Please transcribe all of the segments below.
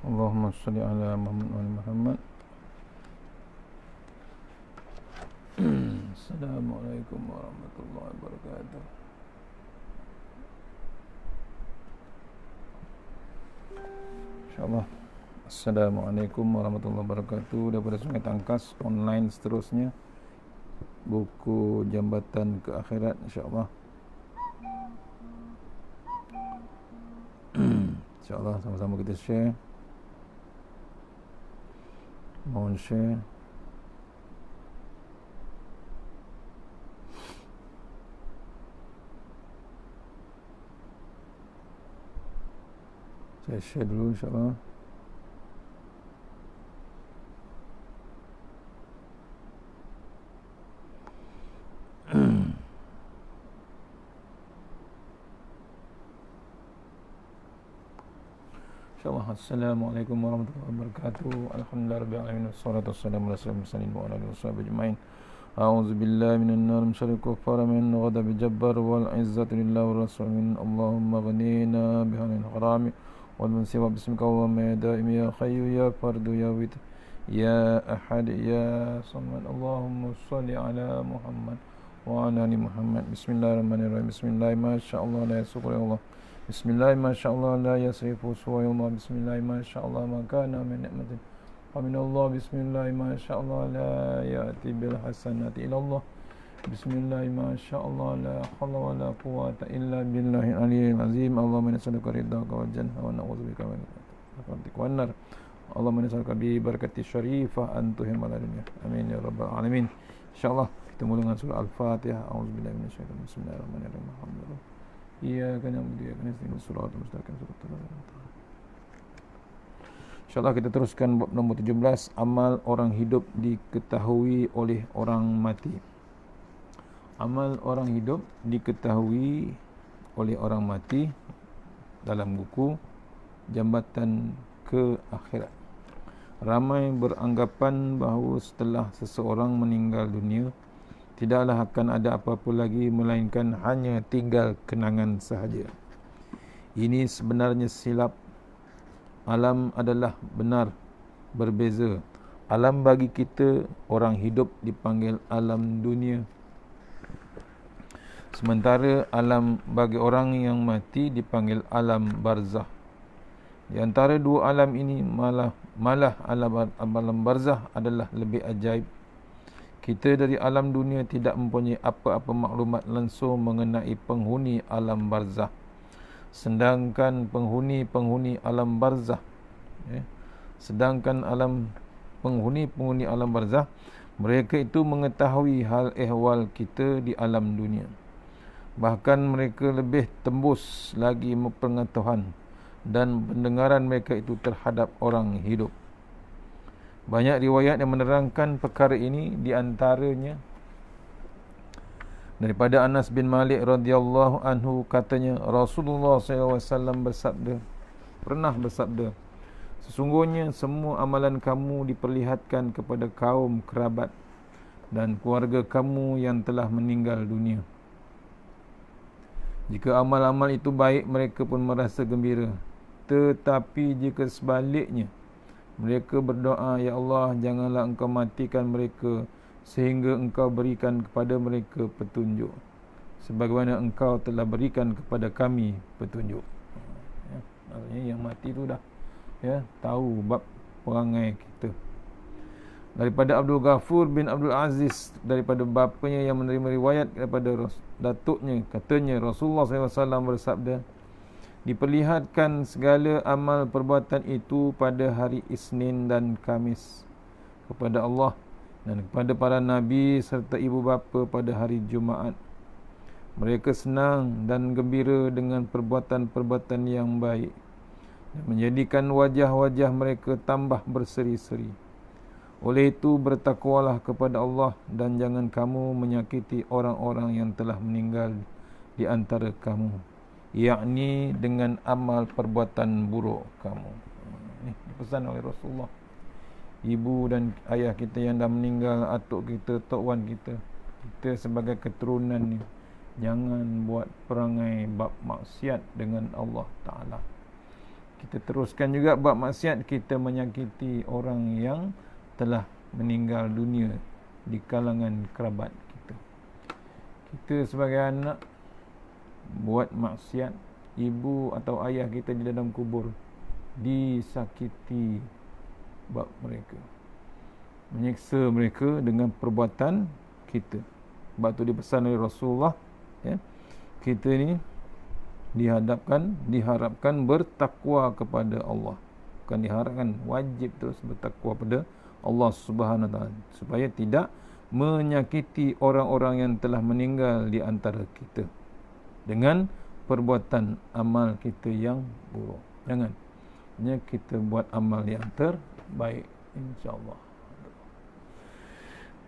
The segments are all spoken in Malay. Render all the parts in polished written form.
Allahumma salli ala Muhammad wa ali Muhammad. Assalamualaikum warahmatullahi wabarakatuh. InsyaAllah. Assalamualaikum warahmatullahi wabarakatuh. Daripada Sungai Tangkas online seterusnya, buku Jambatan ke Akhirat, insyaAllah. InsyaAllah sama-sama kita share. Mohon share. Saya share dulu, insyaAllah. InsyaAllah. Assalamualaikum warahmatullahi wabarakatuh. Alhamdulillah rabbil alamin. Wassalatu wassalamu ala asyrafil mursalin wa ala alihi washabihi ajmain. A'udzu billahi minan nar min syarril kuffar min ghadabil jabbar wal izzatu lillahi wa rasulih. Allahumma ghnina bihalil harami wal mansi wa bismika Allahumma ya daim ya hayyu ya fardu ya wit ya ahad ya samad. Allahumma shalli ala Muhammad wa ala ali Muhammad. Bismillahirrahmanirrahim. Bismillah masyaallah la yasukru Allah. Bismillah masyaallah la yasrifu suwayullah. Bismillah masyaallah makana min ni'matin amin Allah. Bismillah masyaallah la ya'ti bil hasanati ila Allah. Bismillah masyaallah la hawla wa la quwwata illa billahil aliyyil azim. Allahumma nas'aluka ridhaka wal jannah wa na'udzubika min sakhatika wan nar. Allahumma nas'aluka bi barakati syarifah an tuhimala dunya. Amin ya rabbal alamin. Insyaallah kita mula dengan surah Al-Fatihah. A'udzubillahi minasyaitonir rajim. Bismillahirrahmanirrahim. Alhamdulillah. Iyyaka na'budu wa iyyaka nasta'in. Shiratal mustaqim. InsyaAllah kita teruskan bab nombor 17. Amal orang hidup diketahui oleh orang mati. Amal orang hidup diketahui oleh orang mati dalam buku Jambatan ke Akhirat. Ramai beranggapan bahawa setelah seseorang meninggal dunia, tidaklah akan ada apa-apa lagi melainkan hanya tinggal kenangan sahaja. Ini sebenarnya silap. Alam adalah benar berbeza. Alam bagi kita orang hidup dipanggil alam dunia, sementara alam bagi orang yang mati dipanggil alam barzah. Di antara dua alam ini malah alam barzah adalah lebih ajaib. Kita dari alam dunia tidak mempunyai apa-apa maklumat langsung mengenai penghuni alam barzah. Sedangkan penghuni alam barzah penghuni alam barzah, mereka itu mengetahui hal ehwal kita di alam dunia. Bahkan mereka lebih tembus lagi pengetahuan dan pendengaran mereka itu terhadap orang hidup. Banyak riwayat yang menerangkan perkara ini, di antaranya daripada Anas bin Malik radhiyallahu anhu, katanya Rasulullah SAW pernah bersabda, sesungguhnya semua amalan kamu diperlihatkan kepada kaum kerabat dan keluarga kamu yang telah meninggal dunia. Jika amal-amal itu baik, mereka pun merasa gembira. Tetapi jika sebaliknya, mereka berdoa, ya Allah, janganlah engkau matikan mereka sehingga engkau berikan kepada mereka petunjuk sebagaimana engkau telah berikan kepada kami petunjuk. Maksudnya yang mati tu dah tahu bab perangai kita. Daripada Abdul Ghafur bin Abdul Aziz, daripada bapanya yang menerima riwayat daripada datuknya, katanya Rasulullah SAW bersabda, diperlihatkan segala amal perbuatan itu pada hari Isnin dan Khamis kepada Allah dan kepada para nabi serta ibu bapa pada hari Jumaat. Mereka senang dan gembira dengan perbuatan-perbuatan yang baik dan menjadikan wajah-wajah mereka tambah berseri-seri. Oleh itu bertakwalah kepada Allah dan jangan kamu menyakiti orang-orang yang telah meninggal di antara kamu, yakni dengan amal perbuatan buruk kamu. Ini dipesan oleh Rasulullah. Ibu dan ayah kita yang dah meninggal, atuk kita, tok wan kita sebagai keturunan ni, jangan buat perangai bab maksiat dengan Allah Ta'ala. Kita teruskan juga buat maksiat, kita menyakiti orang yang telah meninggal dunia di kalangan kerabat kita. Kita sebagai anak buat maksiat, ibu atau ayah kita di dalam kubur disakiti bab mereka, menyiksa mereka dengan perbuatan kita. Sebab tu dipesan oleh Rasulullah, ya, kita ni diharapkan bertakwa kepada Allah. Bukan diharapkan, wajib terus bertakwa pada Allah Subhanahu Wa Taala, supaya tidak menyakiti orang-orang yang telah meninggal di antara kita dengan perbuatan amal kita yang buruk. Jangan, hanya kita buat amal yang terbaik, insya-Allah.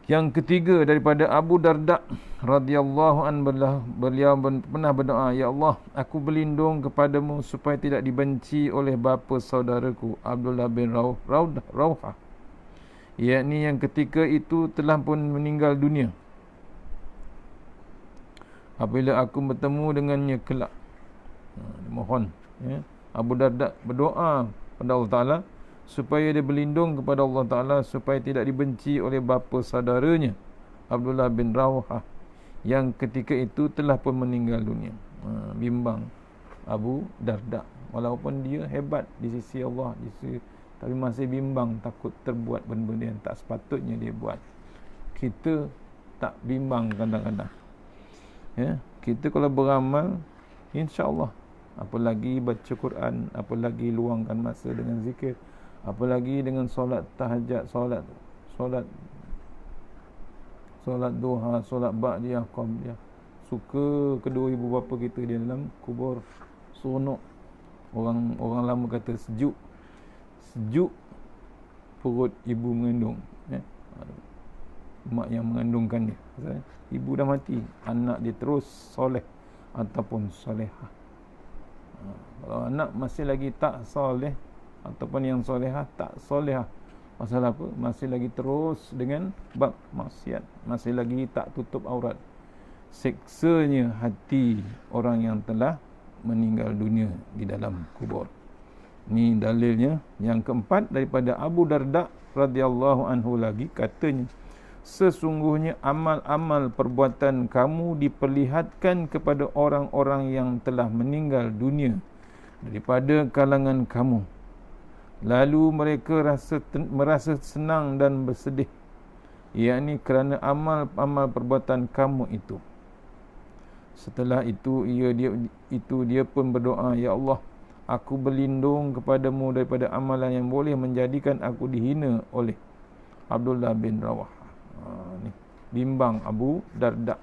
Yang ketiga daripada Abu Darda radhiyallahu anhu, beliau pernah berdoa, ya Allah, aku berlindung kepadamu supaya tidak dibenci oleh bapa saudaraku Abdullah bin Rawhah, yakni yang ketika itu telah pun meninggal dunia, apabila aku bertemu dengannya kelak. Mohon, ya, Abu Darda berdoa pada Allah Ta'ala supaya dia berlindung kepada Allah Ta'ala supaya tidak dibenci oleh bapa saudaranya Abdullah bin Rawhah yang ketika itu telah pun meninggal dunia. Bimbang Abu Darda, walaupun dia hebat di sisi Allah, tapi masih bimbang, takut terbuat benda-benda yang tak sepatutnya dia buat. Kita tak bimbang kadang-kadang, ya. Kita kalau beramal, insya-Allah, apalagi baca Quran, apalagi luangkan masa dengan zikir, apalagi dengan solat tahajud, solat duha, solat ba'diyah, qabliyah. Suka kedua ibu bapa kita di dalam kubur, seronok. Orang lama kata sejuk perut ibu mengandung, ya. Mak yang mengandungkan dia. Ibu dah mati, anak dia terus soleh ataupun solehah. Kalau anak masih lagi tak soleh ataupun yang solehah tak solehah, pasal apa? Masih lagi terus dengan bab maksiat, masih lagi tak tutup aurat. Seksanya hati orang yang telah meninggal dunia di dalam kubur. Ini dalilnya. Yang keempat daripada Abu Darda radhiyallahu anhu lagi, katanya, sesungguhnya amal-amal perbuatan kamu diperlihatkan kepada orang-orang yang telah meninggal dunia daripada kalangan kamu. Lalu mereka merasa senang dan bersedih, yakni kerana amal-amal perbuatan kamu itu. Setelah itu dia pun berdoa, ya Allah, aku berlindung kepadamu daripada amalan yang boleh menjadikan aku dihina oleh Abdullah bin Rawhah. Ni bimbang Abu Darda.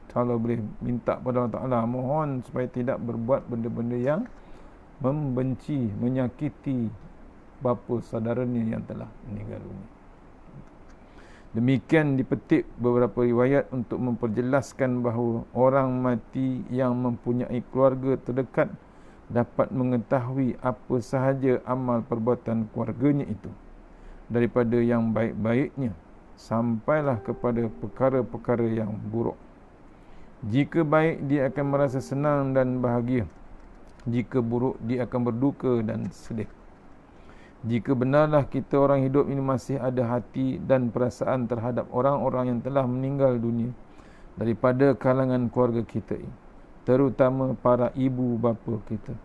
Kalau boleh minta pada Allah Ta'ala, mohon supaya tidak berbuat benda-benda yang membenci, menyakiti bapa saudaranya yang telah meninggal dunia. Demikian dipetik beberapa riwayat untuk memperjelaskan bahawa orang mati yang mempunyai keluarga terdekat dapat mengetahui apa sahaja amal perbuatan keluarganya itu, daripada yang baik-baiknya sampailah kepada perkara-perkara yang buruk. Jika baik, dia akan merasa senang dan bahagia. Jika buruk, dia akan berduka dan sedih. Jika benarlah kita orang hidup ini masih ada hati dan perasaan terhadap orang-orang yang telah meninggal dunia daripada kalangan keluarga kita ini, terutama para ibu bapa kita,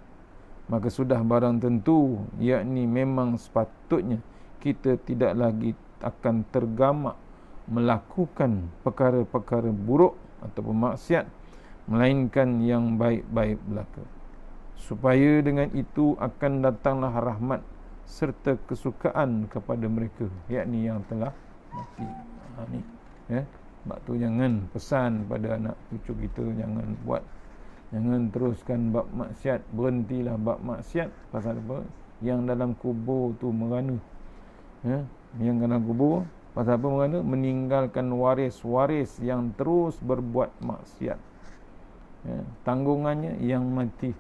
maka sudah barang tentu, yakni memang sepatutnya kita tidak lagi akan tergamak melakukan perkara-perkara buruk ataupun maksiat, melainkan yang baik-baik belaka, supaya dengan itu akan datanglah rahmat serta kesukaan kepada mereka, yakni yang telah mati. Ni, ya. Sebab tu jangan pesan pada anak cucu kita, jangan teruskan bab maksiat, berhentilah bab maksiat. Pasal apa? Yang dalam kubur tu merana, ya. Yang dalam kubur pasal apa merana? Meninggalkan waris-waris yang terus berbuat maksiat, ya. Tanggungannya yang mati.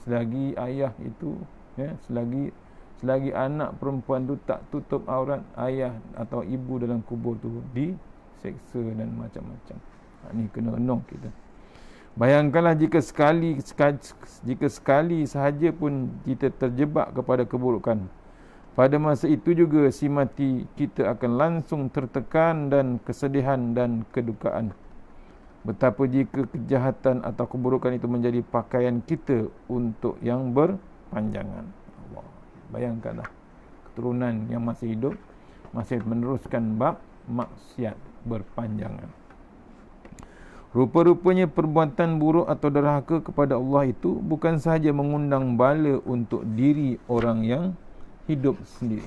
Selagi ayah itu, ya, selagi anak perempuan tu tak tutup aurat, ayah atau ibu dalam kubur tu diseksa dan macam-macam. Ni kena renung kita. Bayangkanlah jika sekali sahaja pun kita terjebak kepada keburukan. Pada masa itu juga si mati kita akan langsung tertekan dan kesedihan dan kedukaan. Betapa jika kejahatan atau keburukan itu menjadi pakaian kita untuk yang berpanjangan. Allah. Bayangkanlah keturunan yang masih hidup masih meneruskan bab maksiat berpanjangan. Rupa-rupanya perbuatan buruk atau derhaka kepada Allah itu bukan sahaja mengundang bala untuk diri orang yang hidup sendiri,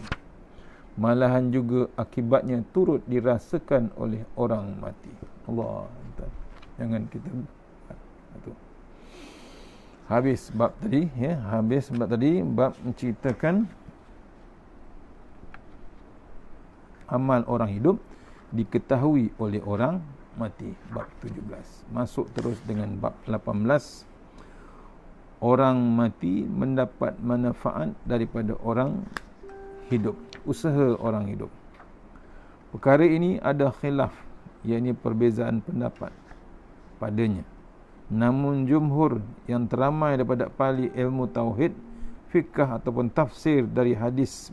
malahan juga akibatnya turut dirasakan oleh orang mati. Allah, jangan kita itu. Habis bab tadi, bab menceritakan amal orang hidup diketahui oleh orang mati. Bab 17. Masuk terus dengan bab 18. Orang mati mendapat manfaat daripada orang hidup, usaha orang hidup. Perkara ini ada khilaf, iaitu perbezaan pendapat padanya. Namun jumhur yang teramai daripada ahli ilmu tauhid, fikah ataupun tafsir dari hadis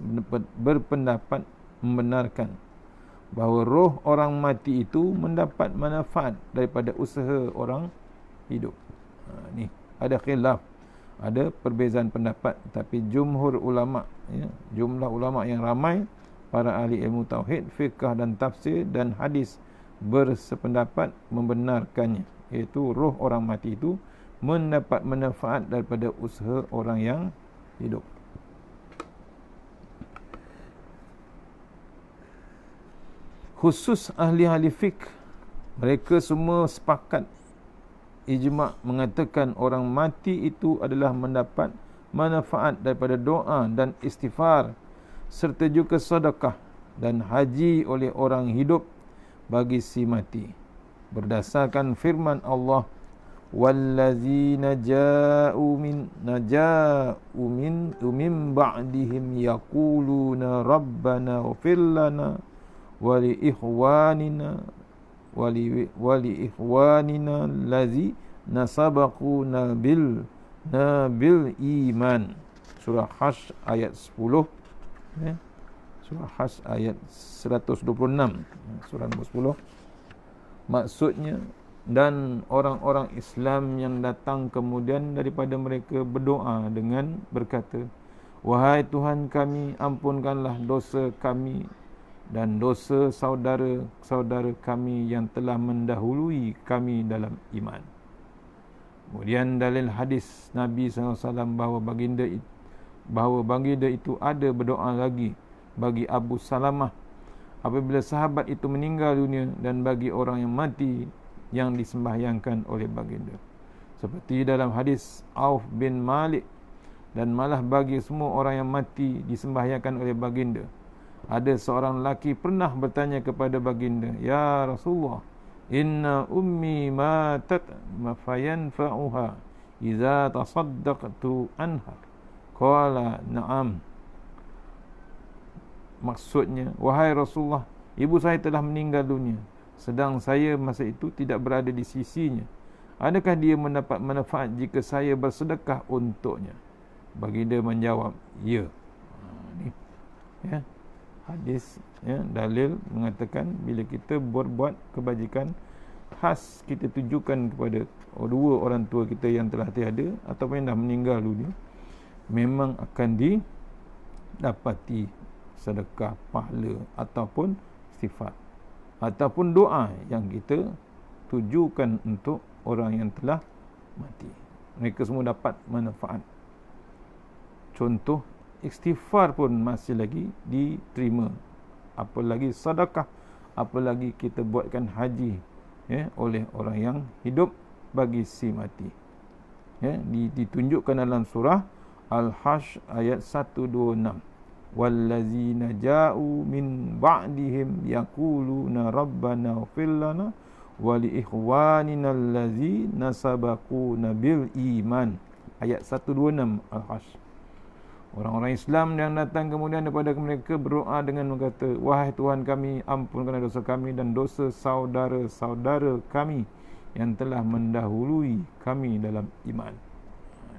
berpendapat membenarkan bahawa roh orang mati itu mendapat manfaat daripada usaha orang hidup. Ni ada khilaf, ada perbezaan pendapat, tapi jumhur ulama, jumlah ulama yang ramai, para ahli ilmu tauhid, fiqh dan tafsir dan hadis bersependapat membenarkannya, iaitu roh orang mati itu mendapat manfaat daripada usaha orang yang hidup. Khusus ahli-ahli fiqh, mereka semua sepakat ijma' mengatakan orang mati itu adalah mendapat manfaat daripada doa dan istighfar serta juga sedekah dan haji oleh orang hidup bagi si mati, berdasarkan firman Allah, wallazina ja'u min ba'dihim yaquluna rabbana ighfir lana wali ikhwanina allazi nasabaquna bil iman. Surah Hash ayat 10, Surah Hash ayat 126, surah nombor 10. Maksudnya, dan orang-orang Islam yang datang kemudian daripada mereka berdoa dengan berkata, wahai Tuhan kami, ampunkanlah dosa kami dan dosa saudara-saudara kami yang telah mendahului kami dalam iman. Kemudian dalil hadis Nabi SAW bahawa baginda itu ada berdoa lagi bagi Abu Salamah apabila sahabat itu meninggal dunia dan bagi orang yang mati yang disembahyangkan oleh baginda. Seperti dalam hadis Auf bin Malik, dan malah bagi semua orang yang mati disembahyangkan oleh baginda. Ada seorang lelaki pernah bertanya kepada baginda, ya Rasulullah, inna ummi matat fayanfa'uha idza tasaddaqtu anha. Qala na'am. Maksudnya, wahai Rasulullah, ibu saya telah meninggal dunia, sedang saya masa itu tidak berada di sisinya. Adakah dia mendapat manfaat jika saya bersedekah untuknya? Baginda menjawab, ya. Ni ya, hadis, dalil mengatakan bila kita berbuat kebajikan, khas kita tujukan kepada dua orang tua kita yang telah tiada ataupun yang dah meninggal dunia, memang akan didapati sedekah, pahala ataupun sifat ataupun doa yang kita tujukan untuk orang yang telah mati. Mereka semua dapat manfaat. Contoh, istighfar pun masih lagi diterima, apalagi sedekah, apalagi kita buatkan haji oleh orang yang hidup bagi si mati. Ditunjukkan dalam surah Al-Hash ayat 126. Wallazina ja'u min ba'dihim yaquluna rabbana ighfir lana wa li ikhwanina allazina sabaquna bil iman. Ayat 126 Al-Hash. Orang-orang Islam yang datang kemudian daripada mereka berdoa dengan berkata, wahai Tuhan kami, ampunkanlah dosa kami dan dosa saudara-saudara kami yang telah mendahului kami dalam iman.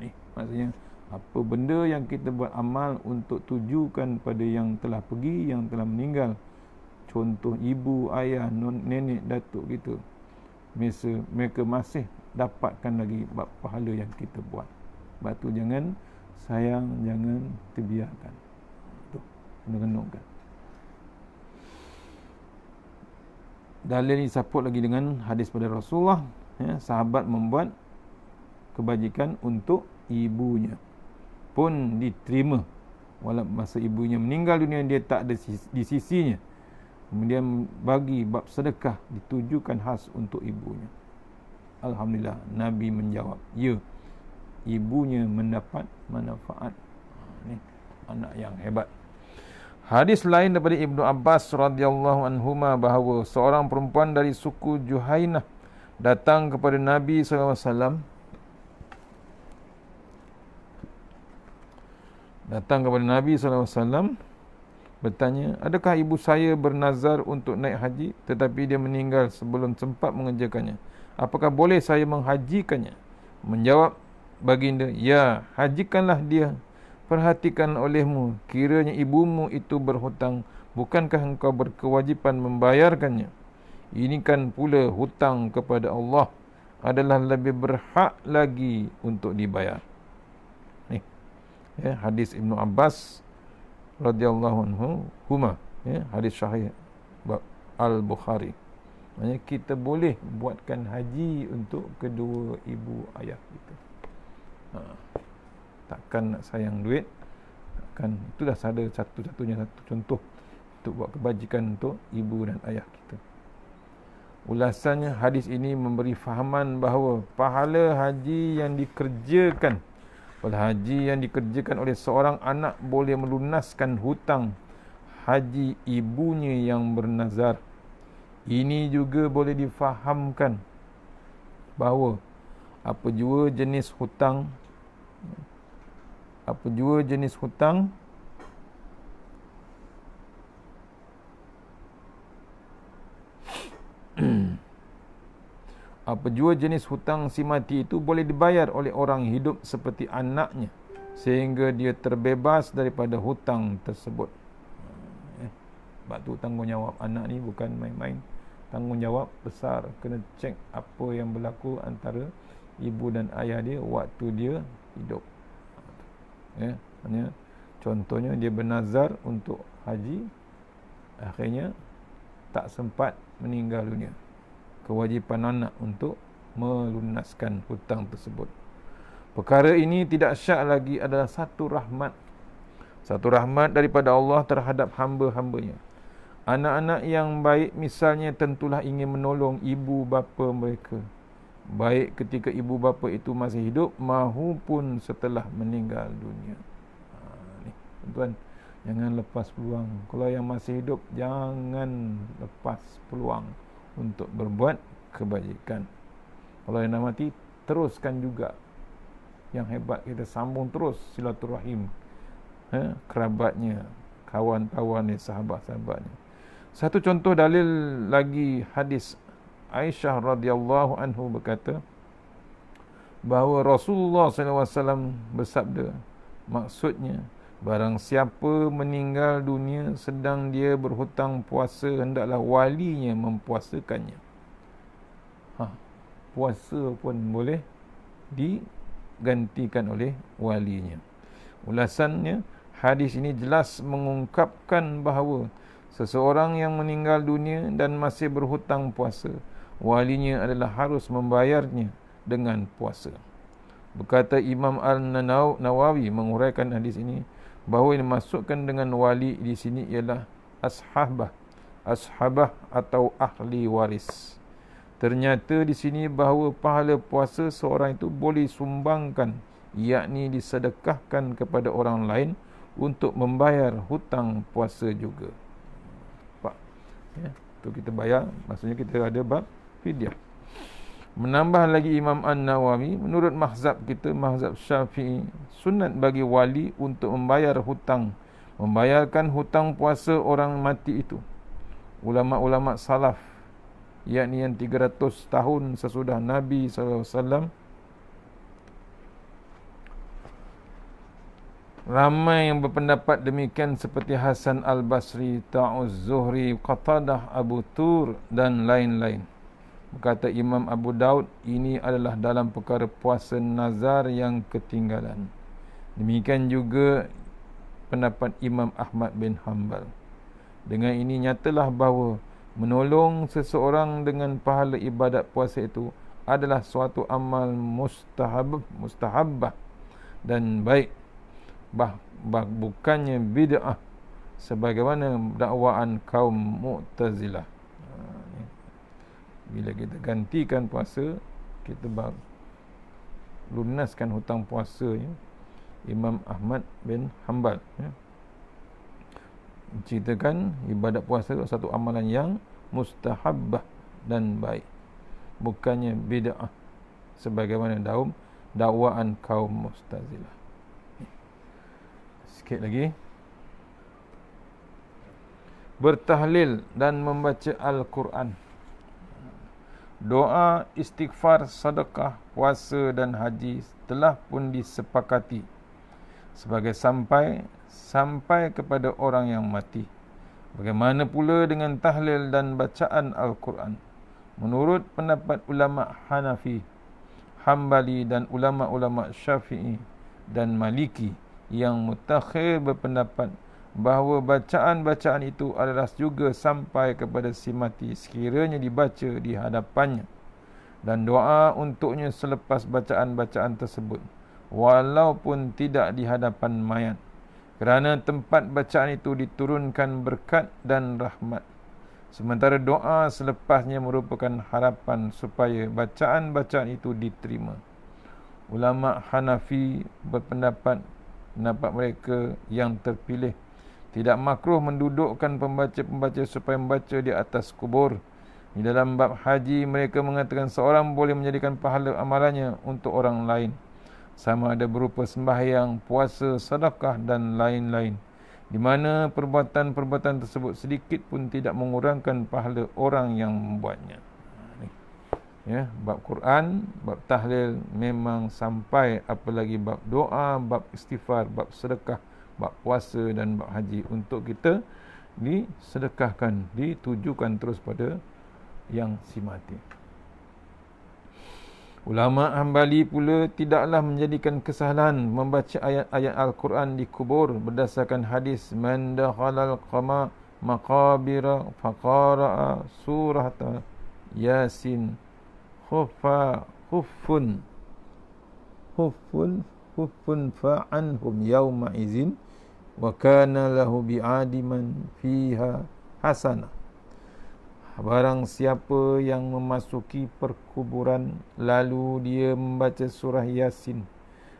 Ni maksudnya apa benda yang kita buat amal untuk tujukan pada yang telah pergi, yang telah meninggal. Contoh ibu, ayah, nenek, datuk kita. Mereka masih dapatkan lagi pahala yang kita buat. Sebab tu jangan sayang, jangan terbiarkan. Tu renungkan. Dalil ini support lagi dengan hadis pada Rasulullah, sahabat membuat kebajikan untuk ibunya pun diterima walaupun masa ibunya meninggal dunia dia tak ada di sisinya. Kemudian bagi bab sedekah ditujukan khas untuk ibunya. Alhamdulillah, Nabi menjawab, ya, ibunya mendapat manfaat. Ini anak yang hebat. Hadis lain daripada Ibnu Abbas radhiyallahu anhuma bahawa seorang perempuan dari suku Juhainah datang kepada Nabi sallallahu alaihi wasallam. Bertanya, adakah ibu saya bernazar untuk naik haji tetapi dia meninggal sebelum sempat mengerjakannya? Apakah boleh saya menghajikannya? Menjawab baginda, ya, hajikanlah dia. Perhatikan olehmu, kiranya ibumu itu berhutang, bukankah engkau berkewajipan membayarkannya? Ini kan pula hutang kepada Allah adalah lebih berhak lagi untuk dibayar. Ni, hadis Ibnu Abbas radhiyallahu anhu huma, hadis sahih Al-Bukhari. Maksudnya kita boleh buatkan haji untuk kedua ibu ayah kita. Takkan nak sayang duit, takkan. Itulah satu-satunya satu contoh untuk buat kebajikan untuk ibu dan ayah kita. Ulasannya, hadis ini memberi fahaman bahawa pahala haji yang dikerjakan oleh seorang anak boleh melunaskan hutang haji ibunya yang bernazar. Ini juga boleh difahamkan bahawa apa jua jenis hutang apa jua jenis hutang si mati itu boleh dibayar oleh orang hidup seperti anaknya sehingga dia terbebas daripada hutang tersebut. Sebab tu tanggungjawab anak ni bukan main-main. Tanggungjawab besar. Kena cek apa yang berlaku antara ibu dan ayah dia waktu dia hidup. Contohnya dia bernazar untuk haji, akhirnya tak sempat meninggal dunia. Kewajipan anak untuk melunaskan hutang tersebut. Perkara ini tidak syak lagi adalah satu rahmat daripada Allah terhadap hamba-hambanya. Anak-anak yang baik misalnya tentulah ingin menolong ibu bapa mereka, baik ketika ibu bapa itu masih hidup mahupun setelah meninggal dunia. Ni tuan, jangan lepas peluang. Kalau yang masih hidup, jangan lepas peluang untuk berbuat kebajikan. Kalau yang dah mati, teruskan juga. Yang hebat, kita sambung terus silaturahim, kerabatnya, kawan-kawannya, sahabat-sahabatnya. Satu contoh dalil lagi, hadis Aisyah radhiyallahu anhu berkata bahawa Rasulullah SAW bersabda, maksudnya, barang siapa meninggal dunia sedang dia berhutang puasa, hendaklah walinya mempuasakannya. Puasa pun boleh digantikan oleh walinya. Ulasannya, hadis ini jelas mengungkapkan bahawa seseorang yang meninggal dunia dan masih berhutang puasa, walinya adalah harus membayarnya dengan puasa. Berkata Imam Al-Nawawi menguraikan hadis ini bahawa yang dimaksudkan dengan wali di sini ialah ashabah atau ahli waris. Ternyata di sini bahawa pahala puasa seorang itu boleh sumbangkan, yakni disedekahkan kepada orang lain untuk membayar hutang puasa juga. Pak, tu kita bayar, maksudnya kita ada bab fidyah. Menambah lagi Imam An-Nawawi, menurut mazhab kita, mazhab Syafi'i, sunat bagi wali untuk membayarkan hutang puasa orang mati itu. Ulama-ulama salaf yakni yang 300 tahun sesudah Nabi SAW. Ramai yang berpendapat demikian seperti Hasan Al-Basri, Ta'uz Zuhri, Qatadah, Abu Tur dan lain-lain. Berkata Imam Abu Daud, ini adalah dalam perkara puasa nazar yang ketinggalan. Demikian juga pendapat Imam Ahmad bin Hanbal. Dengan ini nyatalah bahawa menolong seseorang dengan pahala ibadat puasa itu adalah suatu amal mustahabbah dan baik, bukannya bid'ah sebagaimana dakwaan kaum Mu'tazilah. Bila kita gantikan puasa, kita lunaskan hutang puasa Imam Ahmad bin Hanbal menceritakan ibadat puasa itu satu amalan yang mustahabbah dan baik, bukannya bid'ah sebagaimana dakwaan kaum Mu'tazilah. Sikit lagi. Bertahlil dan membaca Al-Quran. Doa, istighfar, sedekah, puasa dan haji telah pun disepakati sebagai sampai kepada orang yang mati. Bagaimana pula dengan tahlil dan bacaan Al-Quran? Menurut pendapat ulama Hanafi, Hambali dan ulama-ulama Syafi'i dan Maliki, yang mutakhir berpendapat bahawa bacaan-bacaan itu adalah juga sampai kepada si mati sekiranya dibaca di hadapannya, dan doa untuknya selepas bacaan-bacaan tersebut walaupun tidak di hadapan mayat, kerana tempat bacaan itu diturunkan berkat dan rahmat, sementara doa selepasnya merupakan harapan supaya bacaan-bacaan itu diterima. Ulama Hanafi berpendapat mereka yang terpilih tidak makruh mendudukkan pembaca-pembaca supaya membaca di atas kubur. Di dalam bab haji, mereka mengatakan seorang boleh menjadikan pahala amalannya untuk orang lain, sama ada berupa sembahyang, puasa, sedekah dan lain-lain, di mana perbuatan-perbuatan tersebut sedikit pun tidak mengurangkan pahala orang yang membuatnya. Ya, bab Quran, bab tahlil memang sampai, apalagi bab doa, bab istighfar, bab sedekah, bab puasa dan bab haji untuk kita disedekahkan, ditujukan terus pada yang si mati. Ulama Hambali pula tidaklah menjadikan kesalahan membaca ayat-ayat Al-Quran di kubur berdasarkan hadis man dakhalal maqabira faqara'a surah Yasin khuffun fa'anhum yawma izin wa kana lahu bi'adiman fiha hasanah. Barang siapa yang memasuki perkuburan lalu dia membaca surah Yasin,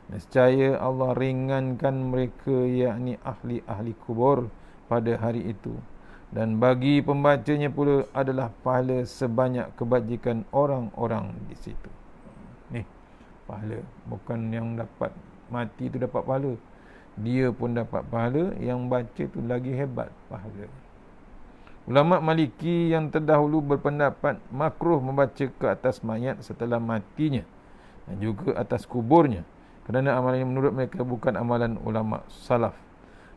nescaya Allah ringankan mereka, yakni ahli-ahli kubur pada hari itu, dan bagi pembacanya pula adalah pahala sebanyak kebajikan orang-orang di situ. Ni pahala, bukan yang dapat mati tu dapat pahala, dia pun dapat pahala, yang baca tu lagi hebat pahala. Ulama Maliki yang terdahulu berpendapat makruh membaca ke atas mayat setelah matinya dan juga atas kuburnya, kerana amalan yang menurut mereka bukan amalan ulama salaf.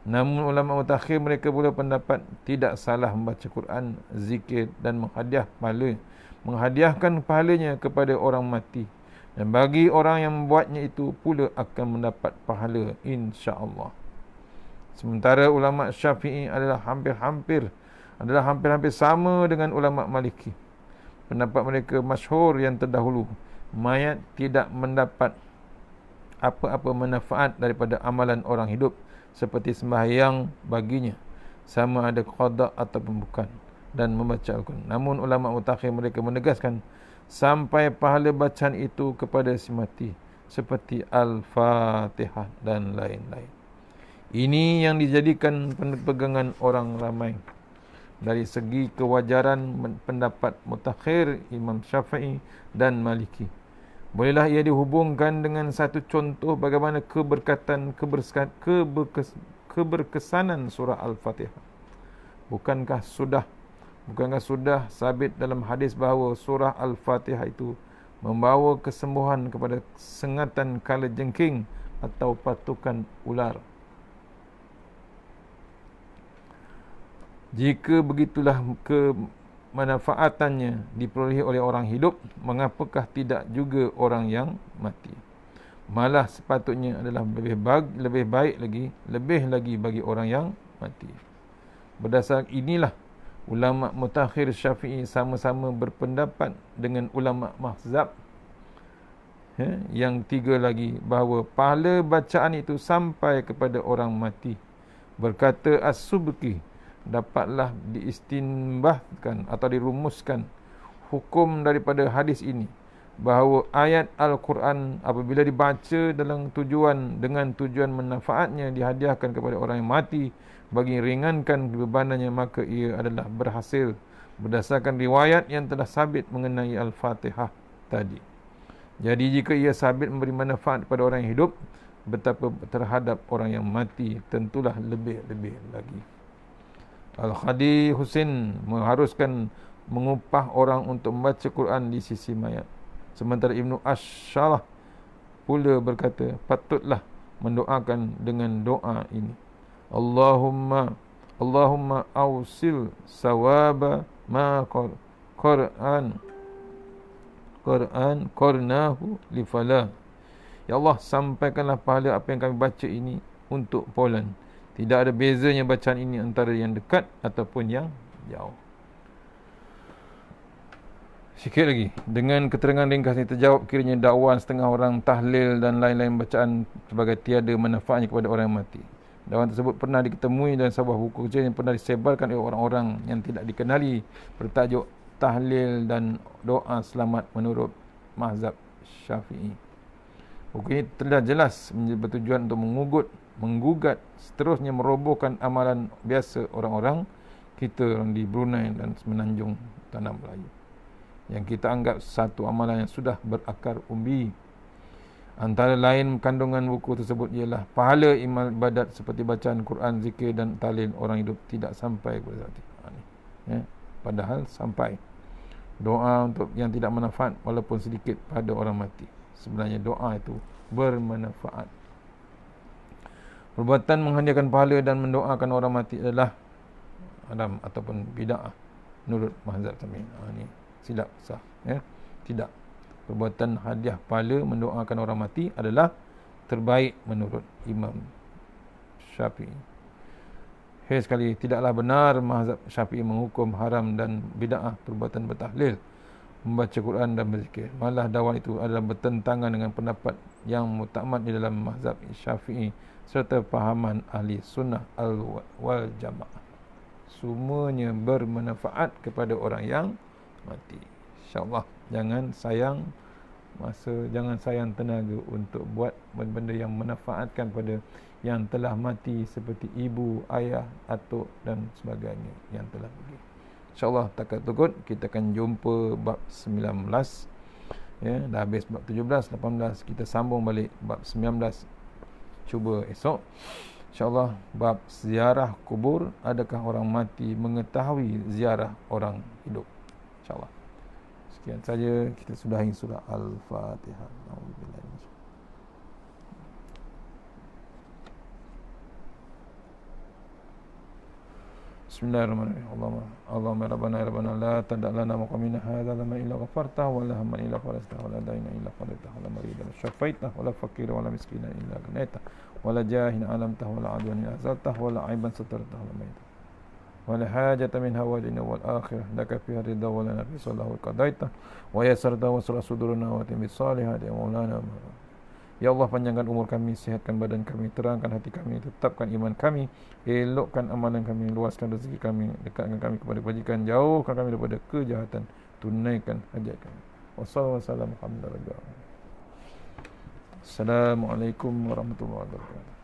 Namun ulama mutakhir mereka pula pendapat tidak salah membaca Quran, zikir dan menghadiahkan pahalanya kepada orang mati, dan bagi orang yang membuatnya itu pula akan mendapat pahala insya-Allah. Sementara ulama Syafi'i adalah hampir-hampir sama dengan ulama Maliki. Pendapat mereka masyhur yang terdahulu, mayat tidak mendapat apa-apa manfaat daripada amalan orang hidup seperti sembahyang baginya, sama ada qada ataupun bukan, dan membaca Al-Quran. Namun ulama mutakhir mereka menegaskan sampai pahala bacaan itu kepada si mati seperti Al-Fatihah dan lain-lain. Ini yang dijadikan pegangan orang ramai. Dari segi kewajaran pendapat mutakhir Imam Syafi'i dan Maliki, bolehlah ia dihubungkan dengan satu contoh bagaimana keberkesanan surah Al-Fatihah. Bukankah sudah Bukankah sudah sabit dalam hadis bahawa surah Al-Fatihah itu membawa kesembuhan kepada sengatan kala jengking atau patukan ular? Jika begitulah kemanfaatannya diperolehi oleh orang hidup, mengapakah tidak juga orang yang mati? Malah sepatutnya adalah lebih baik lagi bagi orang yang mati. Berdasar inilah ulama mutakhir Syafi'i sama-sama berpendapat dengan ulama mazhab yang tiga lagi bahawa pahala bacaan itu sampai kepada orang mati. Berkata As-Subki, dapatlah diistinbahkan atau dirumuskan hukum daripada hadis ini bahawa ayat Al-Quran apabila dibaca dengan tujuan manfaatnya dihadiahkan kepada orang yang mati bagi ringankan bebanannya, maka ia adalah berhasil berdasarkan riwayat yang telah sabit mengenai Al-Fatihah tadi. Jadi jika ia sabit memberi manfaat kepada orang yang hidup, betapa terhadap orang yang mati tentulah lebih-lebih lagi. Al-Khadi Husin mengharuskan mengupah orang untuk membaca Quran di sisi mayat. Sementara Ibnu Ash-Shalah pula berkata, patutlah mendoakan dengan doa ini. Allahumma awsil sawaba ma Quran qarnahu li falah. Ya Allah, sampaikanlah pahala apa yang kami baca ini untuk Poland. Tidak ada bezanya bacaan ini antara yang dekat ataupun yang jauh. Sikit lagi. Dengan keterangan ringkas ini terjawab kiranya dakwaan setengah orang tahlil dan lain-lain bacaan sebagai tiada manfaatnya kepada orang yang mati. Dakwaan tersebut pernah diketemui dalam sebuah buku kecil yang pernah disebarkan oleh orang-orang yang tidak dikenali bertajuk Tahlil dan Doa Selamat menurut mazhab Syafi'i. Buku ini telah jelas bertujuan untuk menggugat seterusnya merobohkan amalan biasa orang-orang kita di Brunei dan Semenanjung Tanah Melayu, yang kita anggap satu amalan yang sudah berakar umbi. Antara lain kandungan buku tersebut ialah pahala ibadat seperti bacaan Quran, zikir dan tahlil orang hidup tidak sampai kepada hati. Padahal sampai. Doa untuk yang tidak manfaat walaupun sedikit pada orang mati. Sebenarnya doa itu bermanfaat. Perbuatan menghadiahkan pahala dan mendoakan orang mati adalah haram ataupun bid'ah menurut mazhab kami. Ini silap sah, Tidak. Perbuatan hadiah pahala mendoakan orang mati adalah terbaik menurut Imam Syafi'i. Sekali, tidaklah benar mazhab Syafi'i menghukum haram dan bid'ah perbuatan bertahlil, membaca Quran dan berzikir. Malah dakwaan itu adalah bertentangan dengan pendapat yang muktamad di dalam mazhab Syafi'i serta fahaman ahli sunnah wal jamaah. Semuanya bermanfaat kepada orang yang mati. InsyaAllah jangan sayang masa, jangan sayang tenaga untuk buat benda yang manfaatkan pada yang telah mati seperti ibu, ayah, atuk dan sebagainya yang telah pergi. InsyaAllah takat tukut kita akan jumpa bab 19. Dah habis bab 17, 18, kita sambung balik bab 19. Cuba esok. InsyaAllah bab ziarah kubur, adakah orang mati mengetahui ziarah orang hidup? InsyaAllah. Sekian saja, kita sudahi surah Al-Fatihah. Bismillahirrahmanirrahim. Allahumma rabbana la tada' lana maqamina hadza lama illa ghafarta wa la hamma illa farajta wa la dayna illa qadaita wa la marida illa shafaita wa la faqira wa la miskina illa ghanayta wa la jahin alamta wa la adwan illa azalta wa la aiban satarta wa la maita wa la hajata min hawadina wal akhirah laka fiha ridha wa lana fi sallahu qadaita wa yasarta wa surah suduruna wa timmi salihati ya maulana. Ya Allah, panjangkan umur kami, sihatkan badan kami, terangkan hati kami, tetapkan iman kami, elokkan amalan kami, luaskan rezeki kami, dekatkan kami kepada kebajikan, jauhkan kami daripada kejahatan, tunaikan hajat kami. Wassalamualaikum warahmatullahi wabarakatuh.